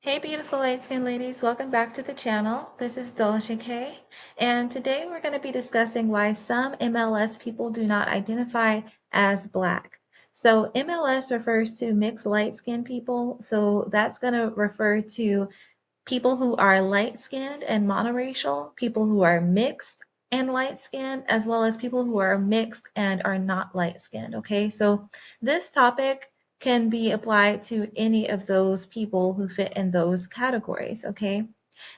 Hey, beautiful light skinned ladies, welcome back to the channel. This is DOLCE, and today we're going to be discussing why some MLS people do not identify as Black. So, MLS refers to mixed light skinned people, so that's going to refer to people who are light skinned and monoracial, people who are mixed and light skinned, as well as people who are mixed and are not light skinned. Okay, so this topic can be applied to any of those people who fit in those categories. Okay,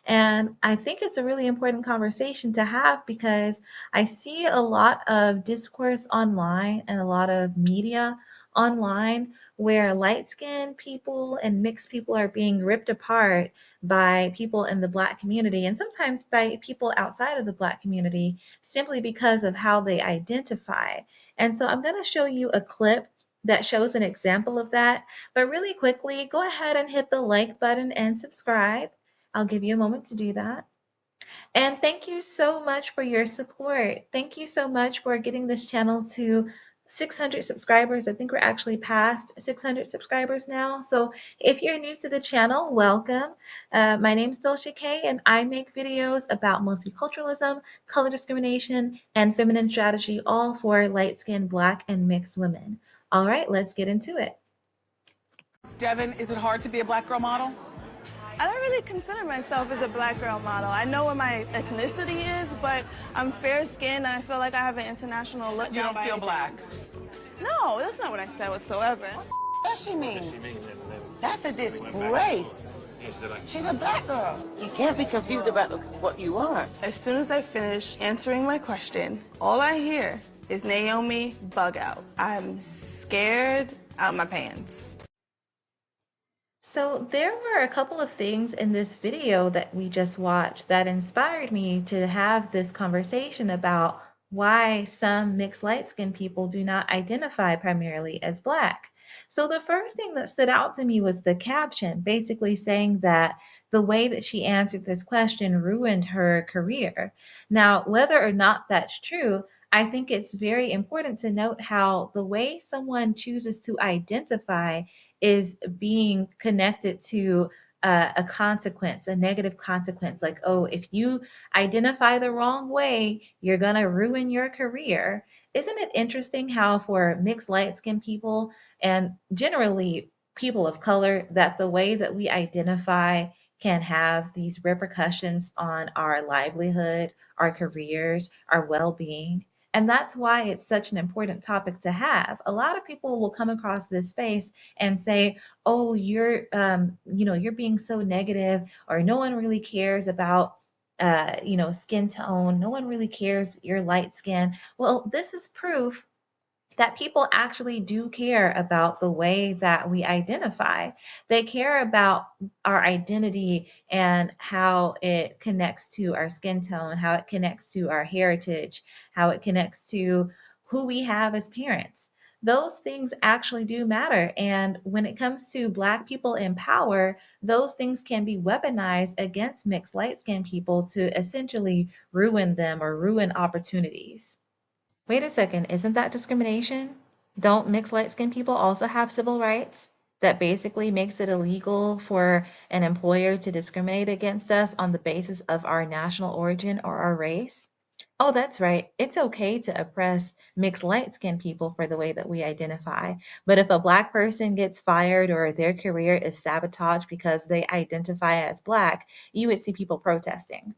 and I think it's a really important conversation to have because I see a lot of discourse online and a lot of media online where light skinned people and mixed people are being ripped apart by people in the Black community and sometimes by people outside of the Black community simply because of how they identify. And so I'm going to show you a clip that shows an example of that. But really quickly, go ahead and hit the like button and subscribe. I'll give you a moment to do that. And thank you so much for your support. Thank you so much for getting this channel to 600 subscribers. I think we're actually past 600 subscribers now. So if you're new to the channel, welcome. My name is Dulce K, and I make videos about multiculturalism, color discrimination, and feminine strategy, all for light-skinned Black and mixed women. All right, let's get into it. Devon, is it hard to be a black girl model? I don't really consider myself as a black girl model. I know what my ethnicity is, but I'm fair-skinned and I feel like I have an international look. You don't feel black? No, that's not what I said whatsoever. What does she mean? That's a disgrace. She's a black girl. You can't be confused about what you are. As soon as I finish answering my question, all I hear is Naomi, bug out. I'm scared out my pants. So there were a couple of things in this video that we just watched that inspired me to have this conversation about why some mixed light skinned people do not identify primarily as Black. So the first thing that stood out to me was the caption, basically saying that the way that she answered this question ruined her career. Now, whether or not that's true, I think it's very important to note how the way someone chooses to identify is being connected to a consequence, a negative consequence. Like, oh, if you identify the wrong way, you're going to ruin your career. Isn't it interesting how, for mixed light skinned people and generally people of color, that the way that we identify can have these repercussions on our livelihood, our careers, our well being? And that's why it's such an important topic to have. A lot of people will come across this space and say, "Oh, you're being so negative," or "No one really cares about, skin tone. No one really cares your light skin." Well, this is proof that people actually do care about the way that we identify. They care about our identity and how it connects to our skin tone, how it connects to our heritage, how it connects to who we have as parents. Those things actually do matter. And when it comes to Black people in power, those things can be weaponized against mixed light skinned people to essentially ruin them or ruin opportunities. Wait a second, isn't that discrimination? Don't mixed light skinned people also have civil rights that basically makes it illegal for an employer to discriminate against us on the basis of our national origin or our race? Oh, that's right. It's okay to oppress mixed light skinned people for the way that we identify. But if a Black person gets fired or their career is sabotaged because they identify as Black, you would see people protesting.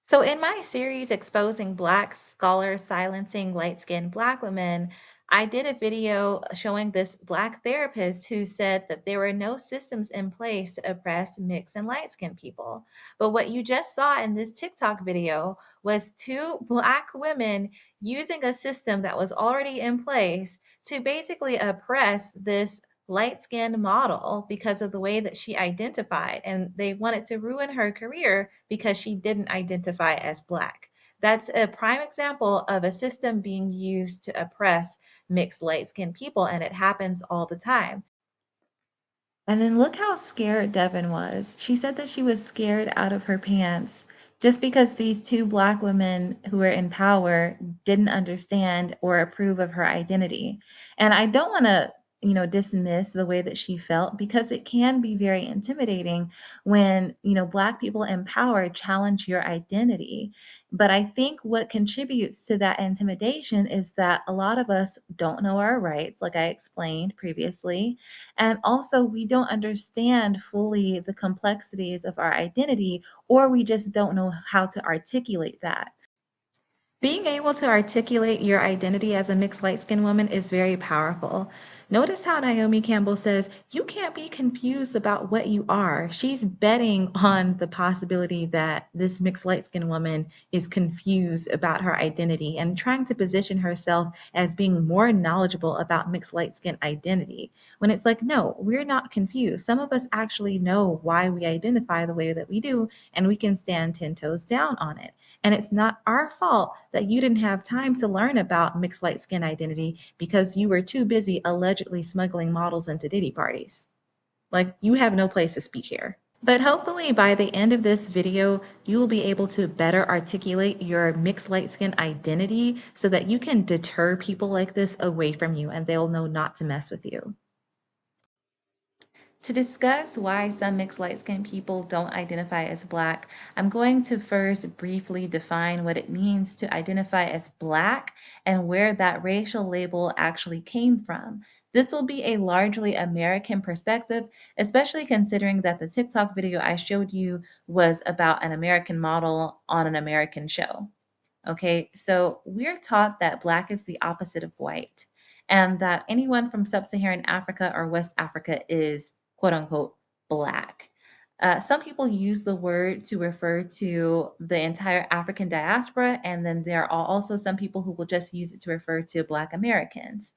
So, in my series exposing Black scholars silencing light skinned Black women, I did a video showing this Black therapist who said that there were no systems in place to oppress mixed and light skinned people. But what you just saw in this TikTok video was two Black women using a system that was already in place to basically oppress this light skinned model because of the way that she identified. And they wanted to ruin her career because she didn't identify as Black. That's a prime example of a system being used to oppress mixed light skinned people, and it happens all the time. And then look how scared Devon was. She said that she was scared out of her pants just because these two Black women who were in power didn't understand or approve of her identity. And I don't want to dismiss the way that she felt, because it can be very intimidating when, Black people in power challenge your identity. But I think what contributes to that intimidation is that a lot of us don't know our rights, like I explained previously. And also, we don't understand fully the complexities of our identity, or we just don't know how to articulate that. Being able to articulate your identity as a mixed light skinned woman is very powerful. Notice how Naomi Campbell says, you can't be confused about what you are. She's betting on the possibility that this mixed light skinned woman is confused about her identity and trying to position herself as being more knowledgeable about mixed light skin identity. When it's like, no, we're not confused. Some of us actually know why we identify the way that we do, and we can stand 10 toes down on it. And it's not our fault that you didn't have time to learn about mixed light skin identity because you were too busy allegedly smuggling models into Diddy parties. Like, you have no place to speak here. But hopefully by the end of this video, you will be able to better articulate your mixed light skin identity so that you can deter people like this away from you and they'll know not to mess with you. To discuss why some mixed light skinned people don't identify as Black, I'm going to first briefly define what it means to identify as Black and where that racial label actually came from. This will be a largely American perspective, especially considering that the TikTok video I showed you was about an American model on an American show. Okay, so we're taught that Black is the opposite of white, and that anyone from sub Saharan Africa or West Africa is quote unquote Black. Some people use the word to refer to the entire African diaspora, and then there are also some people who will just use it to refer to Black Americans.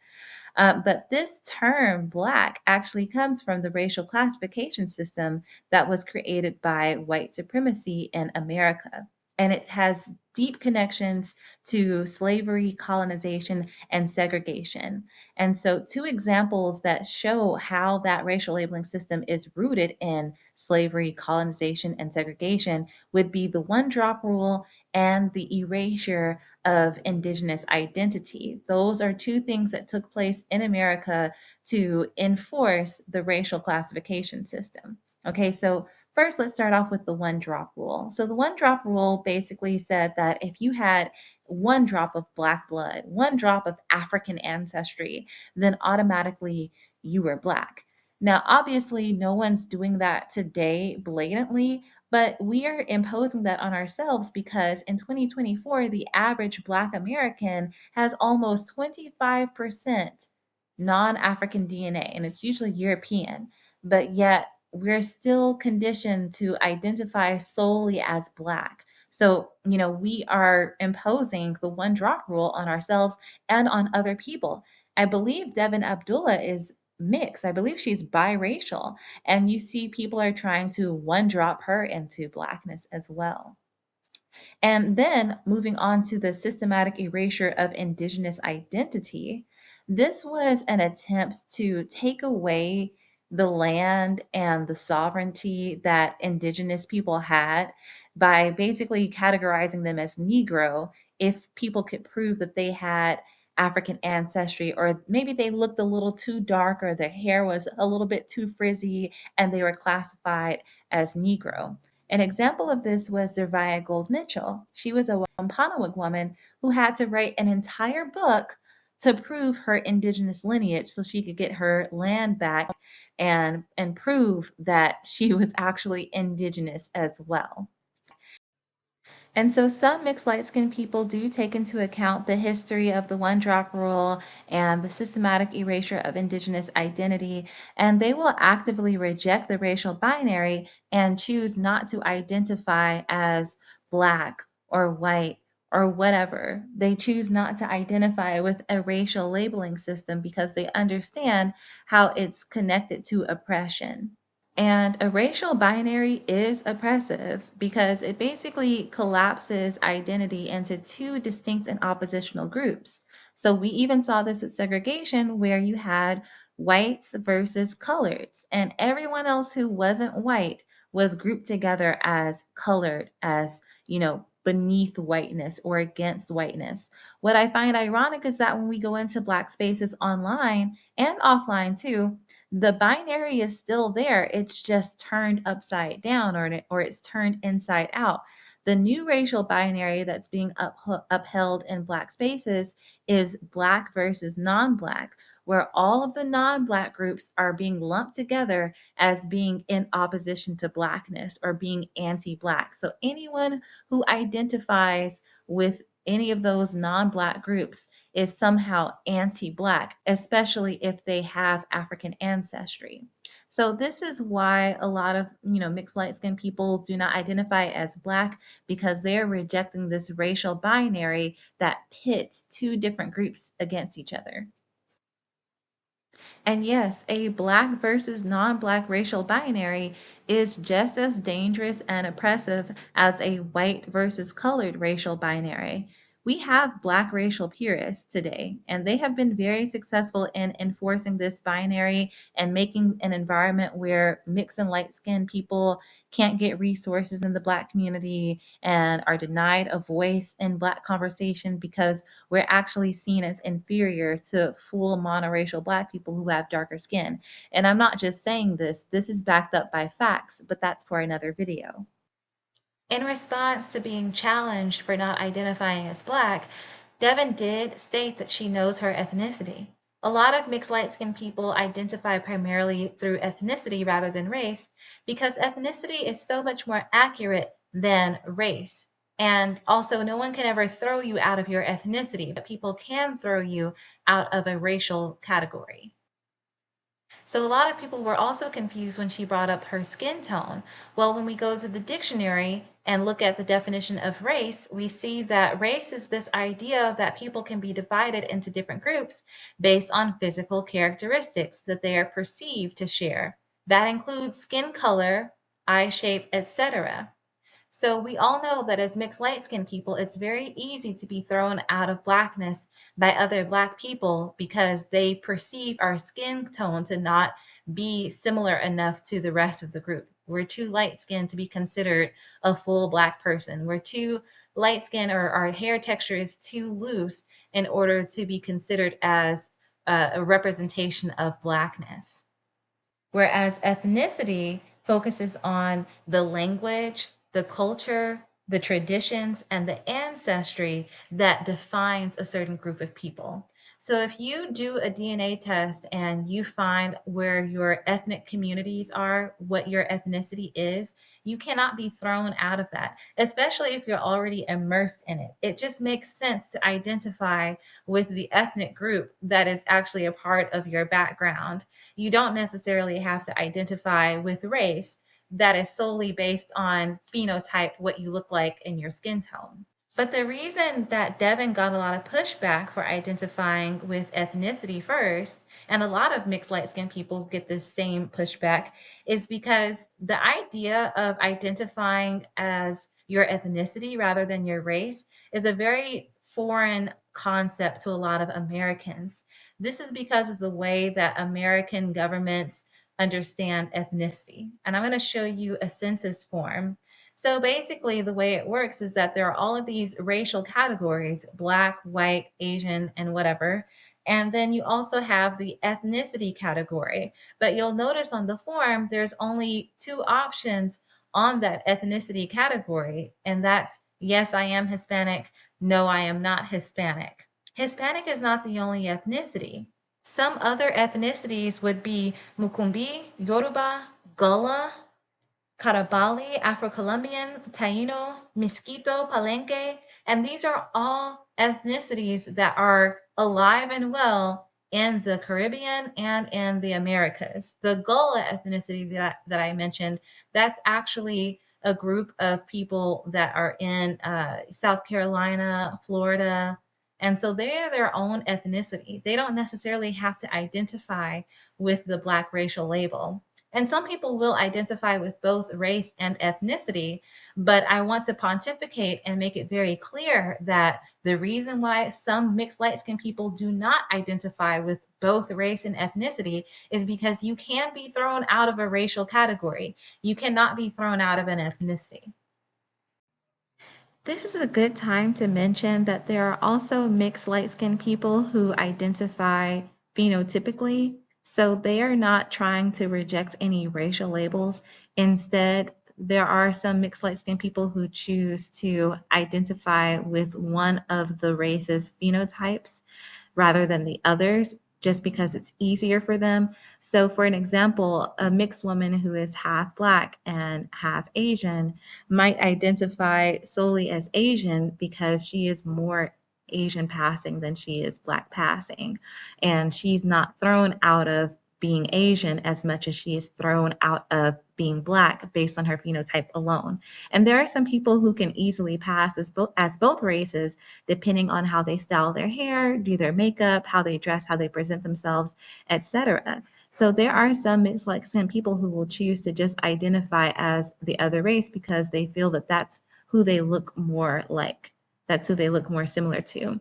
But this term, Black, actually comes from the racial classification system that was created by white supremacy in America. And it has deep connections to slavery, colonization, and segregation. And so, two examples that show how that racial labeling system is rooted in slavery, colonization, and segregation would be the one drop rule and the erasure of indigenous identity. Those are two things that took place in America to enforce the racial classification system. Okay, so first let's start off with the one drop rule. So the one drop rule basically said that if you had one drop of Black blood, one drop of African ancestry, then automatically you were Black. Now, obviously, no one's doing that today blatantly, but we are imposing that on ourselves because in 2024, the average Black American has almost 25% non African DNA, and it's usually European, but yet we're still conditioned to identify solely as Black. So, we are imposing the one drop rule on ourselves and on other people. I believe Devon Abdullah is mixed. I believe she's biracial. And you see people are trying to one drop her into Blackness as well. And then moving on to the systematic erasure of Indigenous identity, this was an attempt to take away the land and the sovereignty that Indigenous people had by basically categorizing them as Negro if people could prove that they had African ancestry, or maybe they looked a little too dark, or their hair was a little bit too frizzy, and they were classified as Negro. An example of this was Zervia Gold Mitchell. She was a Wampanoag woman who had to write an entire book to prove her indigenous lineage so she could get her land back and prove that she was actually indigenous as well. And so some mixed light skinned people do take into account the history of the one drop rule and the systematic erasure of indigenous identity, and they will actively reject the racial binary and choose not to identify as Black or white or whatever. They choose not to identify with a racial labeling system because they understand how it's connected to oppression. And a racial binary is oppressive because it basically collapses identity into two distinct and oppositional groups. So we even saw this with segregation, where you had whites versus coloreds, and everyone else who wasn't white was grouped together as colored, as beneath whiteness or against whiteness. What I find ironic is that when we go into Black spaces online and offline too, the binary is still there. It's just turned upside down, or it's turned inside out. The new racial binary that's being upheld in Black spaces is Black versus non Black, where all of the non Black groups are being lumped together as being in opposition to Blackness or being anti Black. So anyone who identifies with any of those non Black groups is somehow anti Black, especially if they have African ancestry. So this is why a lot of mixed light skinned people do not identify as Black, because they're rejecting this racial binary that pits two different groups against each other. And yes, a Black versus non Black racial binary is just as dangerous and oppressive as a white versus colored racial binary. We have Black racial purists today, and they have been very successful in enforcing this binary and making an environment where mixed and light skinned people can't get resources in the Black community and are denied a voice in Black conversation because we're actually seen as inferior to full monoracial Black people who have darker skin. And I'm not just saying this is backed up by facts, but that's for another video. In response to being challenged for not identifying as Black, Devon did state that she knows her ethnicity. A lot of mixed light skinned people identify primarily through ethnicity rather than race because ethnicity is so much more accurate than race. And also, no one can ever throw you out of your ethnicity, but people can throw you out of a racial category. So a lot of people were also confused when she brought up her skin tone. Well, when we go to the dictionary and look at the definition of race, we see that race is this idea that people can be divided into different groups based on physical characteristics that they are perceived to share. That includes skin color, eye shape, etc. So we all know that as mixed light skinned people, it's very easy to be thrown out of Blackness by other Black people because they perceive our skin tone to not be similar enough to the rest of the group. We're too light skinned to be considered a full Black person. We're too light skinned, or our hair texture is too loose in order to be considered as a representation of Blackness. Whereas ethnicity focuses on the language, the culture, the traditions, and the ancestry that defines a certain group of people. So if you do a DNA test and you find where your ethnic communities are, what your ethnicity is, you cannot be thrown out of that, especially if you're already immersed in it. It just makes sense to identify with the ethnic group that is actually a part of your background. You don't necessarily have to identify with race that is solely based on phenotype, what you look like in your skin tone. But the reason that Devon got a lot of pushback for identifying with ethnicity first, and a lot of mixed light skinned people get this same pushback, is because the idea of identifying as your ethnicity rather than your race is a very foreign concept to a lot of Americans. This is because of the way that American governments understand ethnicity. And I'm going to show you a census form. So basically, the way it works is that there are all of these racial categories: Black, white, Asian, and whatever. And then you also have the ethnicity category. But you'll notice on the form, there's only two options on that ethnicity category. And that's yes, I am Hispanic. No, I am not Hispanic. Hispanic is not the only ethnicity. Some other ethnicities would be Mukumbi, Yoruba, Gullah, Carabali, Afro-Colombian, Taino, Miskito, Palenque, and these are all ethnicities that are alive and well in the Caribbean and in the Americas. The Gullah ethnicity that I mentioned, that's actually a group of people that are in South Carolina, Florida, and so they are their own ethnicity. They don't necessarily have to identify with the Black racial label. And some people will identify with both race and ethnicity, but I want to pontificate and make it very clear that the reason why some mixed light skinned people do not identify with both race and ethnicity is because you can be thrown out of a racial category. You cannot be thrown out of an ethnicity. This is a good time to mention that there are also mixed light-skinned people who identify phenotypically. So they are not trying to reject any racial labels. Instead, there are some mixed light-skinned people who choose to identify with one of the race's phenotypes rather than the others, just because it's easier for them. So, for an example, a mixed woman who is half Black and half Asian might identify solely as Asian because she is more Asian passing than she is Black passing. And she's not thrown out of being Asian as much as she is thrown out of being Black based on her phenotype alone. And there are some people who can easily pass as both races, depending on how they style their hair, do their makeup, how they dress, how they present themselves, etc. So there are some mixed like some people who will choose to just identify as the other race because they feel that that's who they look more like. That's who they look more similar to.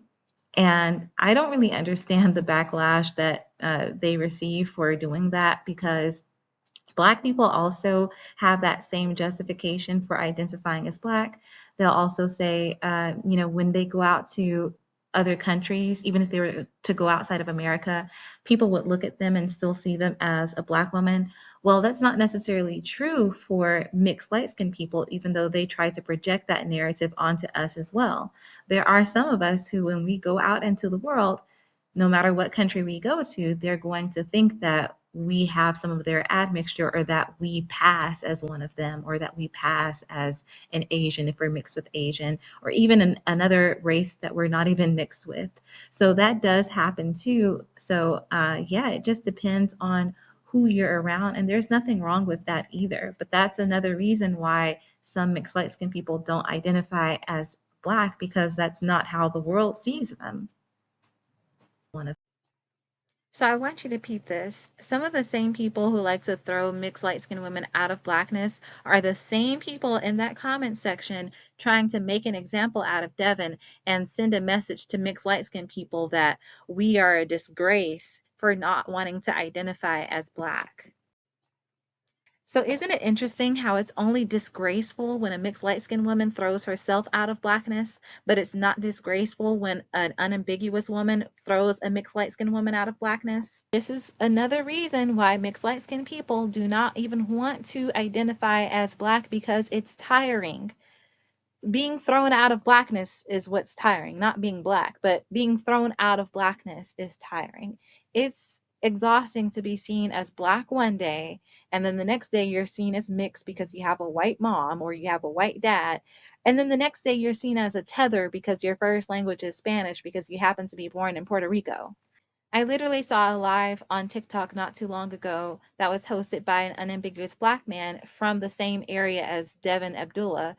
And I don't really understand the backlash that they receive for doing that because Black people also have that same justification for identifying as Black. They'll also say, when they go out to other countries, even if they were to go outside of America, people would look at them and still see them as a Black woman. Well, that's not necessarily true for mixed light skinned people, even though they try to project that narrative onto us as well. There are some of us who, when we go out into the world, no matter what country we go to, they're going to think that we have some of their admixture or that we pass as one of them or that we pass as an Asian if we're mixed with Asian or even another race that we're not even mixed with. So that does happen too. So, yeah, it just depends on who you're around. And there's nothing wrong with that either. But that's another reason why some mixed light skinned people don't identify as Black because that's not how the world sees them. So I want you to peep this. Some of the same people who like to throw mixed light skinned women out of Blackness are the same people in that comment section trying to make an example out of Devon and send a message to mixed light skinned people that we are a disgrace for not wanting to identify as Black. So isn't it interesting how it's only disgraceful when a mixed light-skinned woman throws herself out of Blackness, but it's not disgraceful when an unambiguous woman throws a mixed light-skinned woman out of Blackness? This is another reason why mixed light-skinned people do not even want to identify as Black because it's tiring. Being thrown out of Blackness is what's tiring, not being Black, but being thrown out of Blackness is tiring. It's exhausting to be seen as Black one day, and then the next day you're seen as mixed because you have a white mom or you have a white dad. And then the next day you're seen as a tether because your first language is Spanish because you happen to be born in Puerto Rico. I literally saw a live on TikTok not too long ago that was hosted by an unambiguous Black man from the same area as Devon Abdullah.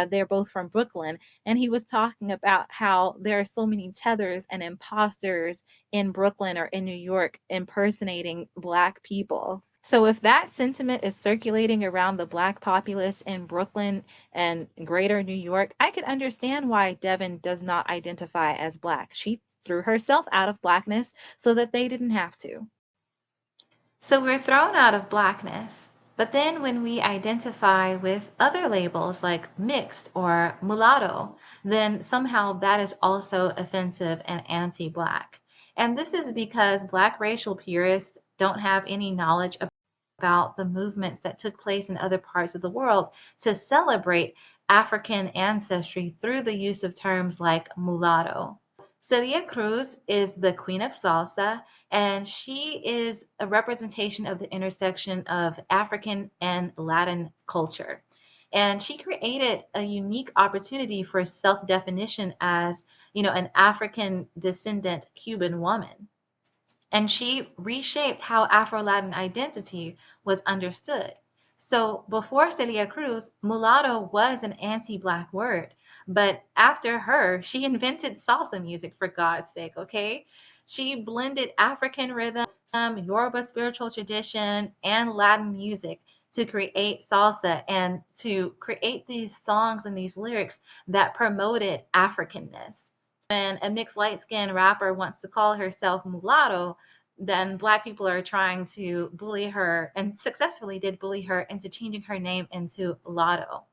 They're both from Brooklyn. And he was talking about how there are so many tethers and imposters in Brooklyn or in New York impersonating Black people. So, if that sentiment is circulating around the Black populace in Brooklyn and greater New York, I could understand why Devon does not identify as Black. She threw herself out of Blackness so that they didn't have to. So we're thrown out of Blackness. But then when we identify with other labels like mixed or mulatto, then somehow that is also offensive and anti Black. And this is because Black racial purists don't have any knowledge about the movements that took place in other parts of the world to celebrate African ancestry through the use of terms like mulatto. Celia Cruz is the queen of salsa, and she is a representation of the intersection of African and Latin culture. And she created a unique opportunity for self definition as, an African descendant Cuban woman. And she reshaped how Afro Latin identity was understood. So before Celia Cruz, mulatto was an anti Black word. But after her, she invented salsa music, for God's sake, okay? She blended African rhythm, Yoruba spiritual tradition, and Latin music to create salsa and to create these songs and these lyrics that promoted Africanness. When a mixed light skinned rapper wants to call herself mulatto, then Black people are trying to bully her and successfully did bully her into changing her name into Lotto.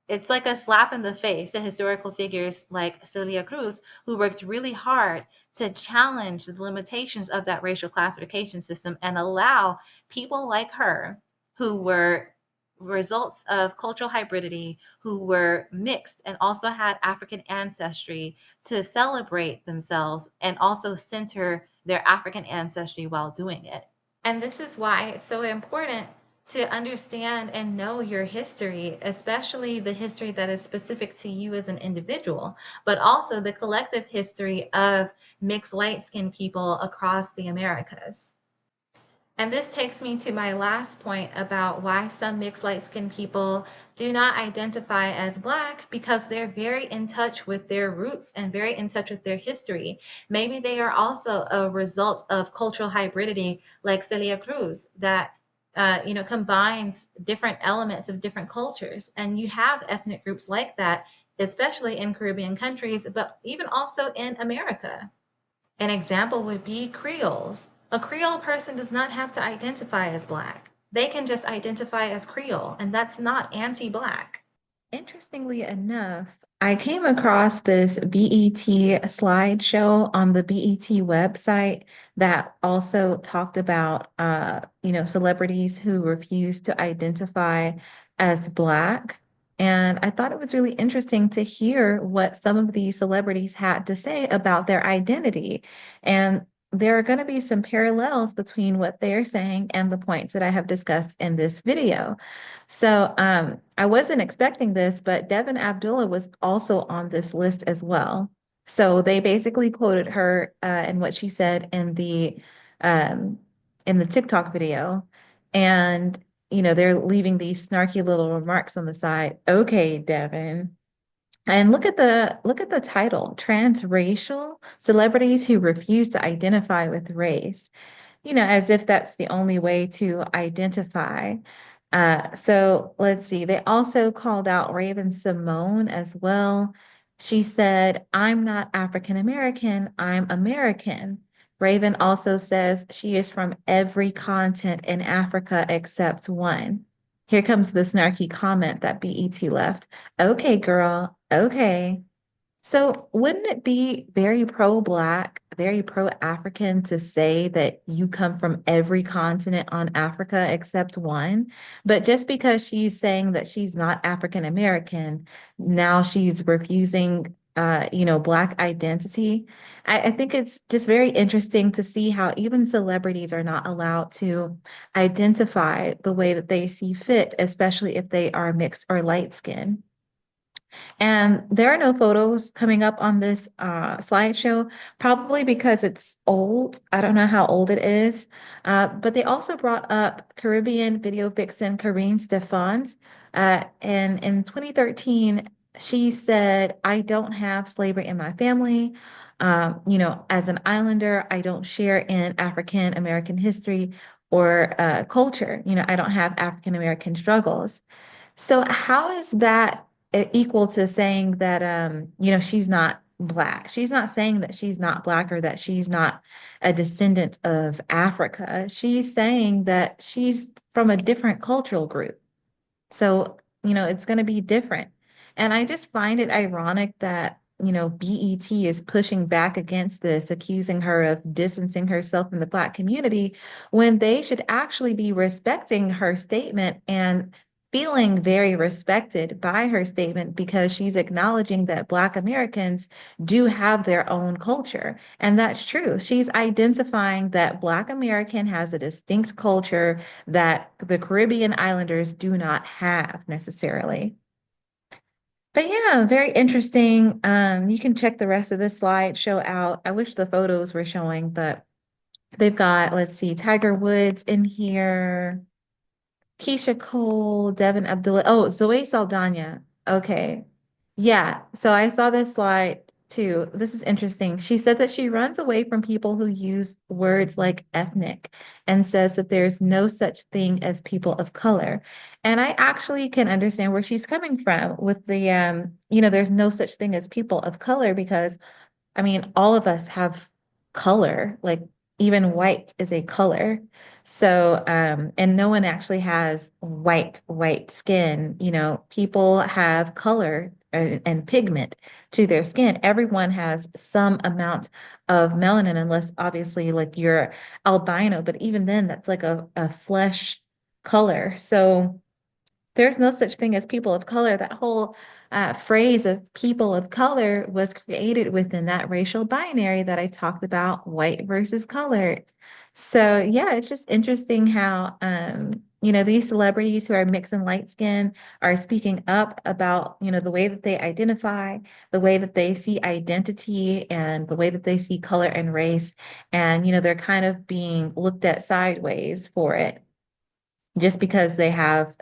It's like a slap in the face to historical figures like Celia Cruz, who worked really hard to challenge the limitations of that racial classification system and allow people like her, who were results of cultural hybridity, who were mixed and also had African ancestry, to celebrate themselves and also center their African ancestry while doing it. And this is why it's so important to understand and know your history, especially the history that is specific to you as an individual, but also the collective history of mixed light skinned people across the Americas. And this takes me to my last point about why some mixed light skinned people do not identify as Black, because they're very in touch with their roots and very in touch with their history. Maybe they are also a result of cultural hybridity, like Celia Cruz, that combines different elements of different cultures. And you have ethnic groups like that, especially in Caribbean countries, but even also in America. An example would be Creoles. A Creole person does not have to identify as Black. They can just identify as Creole, and that's not anti-Black. Interestingly enough, I came across this BET slideshow on the BET website that also talked about, celebrities who refuse to identify as Black. And I thought it was really interesting to hear what some of these celebrities had to say about their identity. And there are going to be some parallels between what they're saying and the points that I have discussed in this video. So I wasn't expecting this, but Devon Abdullah was also on this list as well. So they basically quoted her and what she said um, in the TikTok video, and they're leaving these snarky little remarks on the side. Okay, Devon. And look at the title, transracial celebrities who refuse to identify with race, as if that's the only way to identify. So let's see. They also called out Raven Simone as well. She said, I'm not African American, I'm American. Raven also says she is from every continent in Africa except one. Here comes the snarky comment that BET left. Okay, girl, okay. So wouldn't it be very pro-Black, very pro-African to say that you come from every continent on Africa except one? But just because she's saying that she's not African American, now she's refusing, Black identity. I think it's just very interesting to see how even celebrities are not allowed to identify the way that they see fit, especially if they are mixed or light skinned. And there are no photos coming up on this slideshow, probably because it's old. I don't know how old it is. But they also brought up Caribbean video vixen Karine Steffans. And in 2013, she said, I don't have slavery in my family. As an islander, I don't share in African American history or culture. I don't have African American struggles. So how is that equal to saying that she's not Black? She's not saying that she's not Black or that she's not a descendant of Africa. She's saying that she's from a different cultural group. So, it's going to be different. And I just find it ironic that, BET is pushing back against this, accusing her of distancing herself from the Black community when they should actually be respecting her statement and feeling very respected by her statement because she's acknowledging that Black Americans do have their own culture. And that's true. She's identifying that Black American has a distinct culture that the Caribbean islanders do not have necessarily. But yeah, very interesting. You can check the rest of this slideshow out. I wish the photos were showing, but they've got, let's see, Tiger Woods in here, Keisha Cole, Devin Abdullah. Oh, Zoe Saldana. Okay. Yeah. So I saw this slide too. This is interesting. She said that she runs away from people who use words like ethnic and says that there's no such thing as people of color. And I actually can understand where she's coming from with the there's no such thing as people of color because I mean all of us have color. Like even white is a color. So, and no one actually has white skin. You know, people have color and pigment to their skin. Everyone has some amount of melanin, unless obviously like you're albino, but even then, that's like a flesh color. So, there's no such thing as people of color. That whole phrase of people of color was created within that racial binary that I talked about, white versus colored. So yeah, it's just interesting how these celebrities who are mixed and light skin are speaking up about, the way that they identify, the way that they see identity, and the way that they see color and race. And, they're kind of being looked at sideways for it just because they have,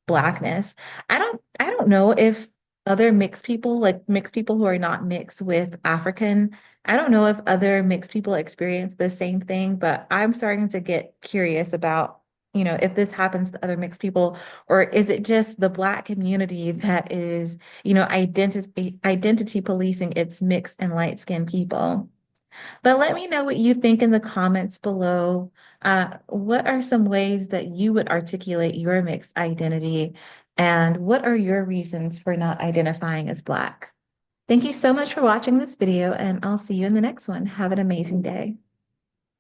blackness. I don't know if other mixed people, like mixed people who are not mixed with African, I don't know if other mixed people experience the same thing, but I'm starting to get curious about, if this happens to other mixed people, or is it just the Black community that is, identity policing its mixed and light-skinned people? But let me know what you think in the comments below. What are some ways that you would articulate your mixed identity? And what are your reasons for not identifying as Black? Thank you so much for watching this video, and I'll see you in the next one. Have an amazing day.